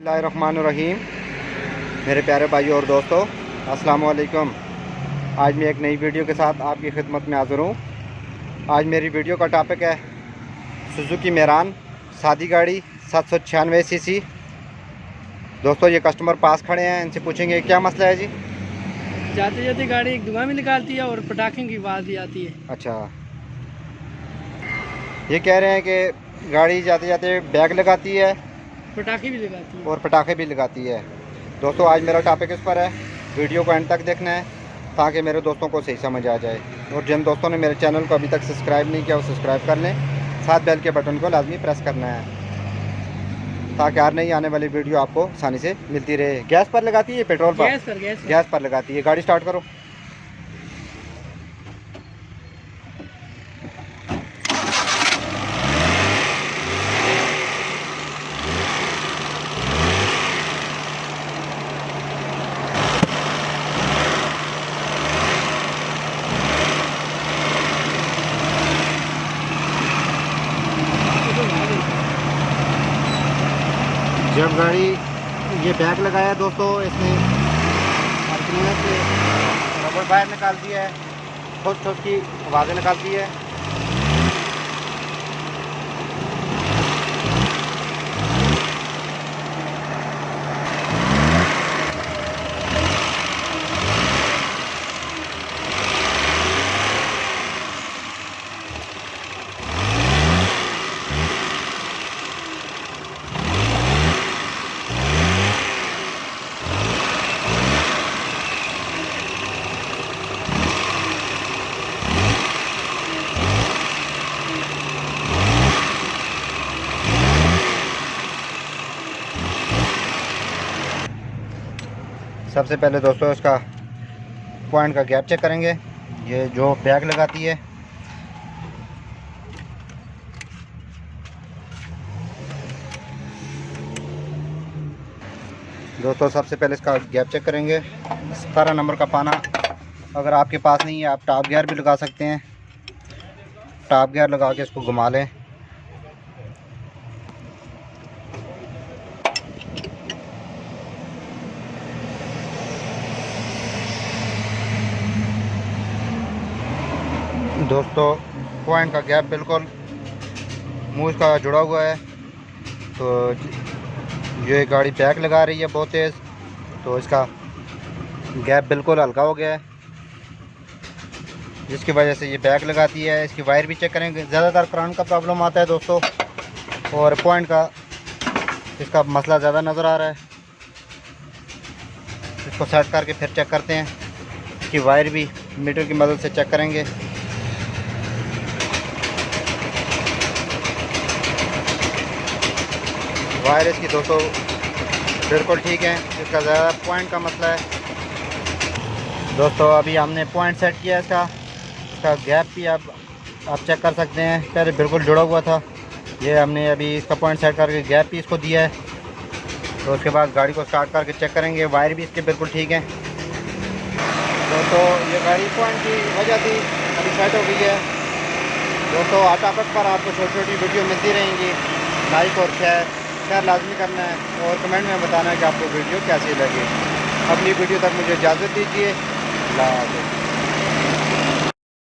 बिस्मिल्लाहिर्रहमानिर्रहीम। मेरे प्यारे भाइयों और दोस्तों, अस्सलाम वालेकुम। आज मैं एक नई वीडियो के साथ आपकी खिदमत में हाज़िर हूँ। आज मेरी वीडियो का टॉपिक है सुजुकी मेरान सादी गाड़ी 796 सीसी। दोस्तों, ये कस्टमर पास खड़े हैं, इनसे पूछेंगे क्या मसला है जी। जाते जाते गाड़ी एक धुआं भी निकालती है और पटाखे की आवाज़ भी आती है। अच्छा, ये कह रहे हैं कि गाड़ी जाते जाते बैग लगाती है पटाखे भी लगाती है और पटाखे भी लगाती है। दोस्तों, आज मेरा टॉपिक इस पर है, वीडियो को एंड तक देखना है ताकि मेरे दोस्तों को सही समझ आ जाए। और जिन दोस्तों ने मेरे चैनल को अभी तक सब्सक्राइब नहीं किया वो सब्सक्राइब कर लें, साथ बेल के बटन को लाजमी प्रेस करना है ताकि हर नई आने वाली वीडियो आपको आसानी से मिलती रहे। गैस पर लगाती है, पेट्रोल पर? गैस पर लगाती है। गाड़ी स्टार्ट करो। जब गाड़ी ये बैग लगाया दोस्तों, इसने कंटिन्यूस से रबड़ बाहर निकाल दिया है, ठोस ठोस की आवाज़ें निकालती है। सबसे पहले दोस्तों इसका पॉइंट का गैप चेक करेंगे। ये जो बैग लगाती है, दोस्तों सबसे पहले इसका गैप चेक करेंगे। 17 नंबर का पाना अगर आपके पास नहीं है, आप टॉप गियर भी लगा सकते हैं। टॉप गियर लगा के इसको घुमा लें। दोस्तों, पॉइंट का गैप बिल्कुल मुंह इसका जुड़ा हुआ है, तो ये गाड़ी बैक लगा रही है बहुत तेज़, तो इसका गैप बिल्कुल हल्का हो गया है, जिसकी वजह से ये बैक लगाती है। इसकी वायर भी चेक करेंगे। ज़्यादातर करंट का प्रॉब्लम आता है दोस्तों, और पॉइंट का इसका मसला ज़्यादा नज़र आ रहा है। इसको सेट करके फिर चेक करते हैं। इसकी वायर भी मीटर की मदद से चेक करेंगे। वायर इसकी दोस्तों बिल्कुल ठीक है, इसका ज़्यादा पॉइंट का मसला है। दोस्तों, अभी हमने पॉइंट सेट किया इसका गैप भी आप चेक कर सकते हैं। पहले बिल्कुल जुड़ा हुआ था, ये हमने अभी इसका पॉइंट सेट करके गैप भी इसको दिया है। तो उसके बाद गाड़ी को स्टार्ट करके चेक करेंगे। वायर भी इसके बिल्कुल ठीक है। दोस्तों, ये गाड़ी पॉइंट की वजह थी, अभी सेट हो गई है। दोस्तों, आटापट पर आपको छोटी छोटी वीडियो मिलती रहेंगी। लाइक और शेयर लाजमी करना है और कमेंट में बताना है कि आपको वीडियो कैसी लगी। अगली वीडियो तक मुझे इजाज़त दीजिए। अल्लाह हाफ़िज़।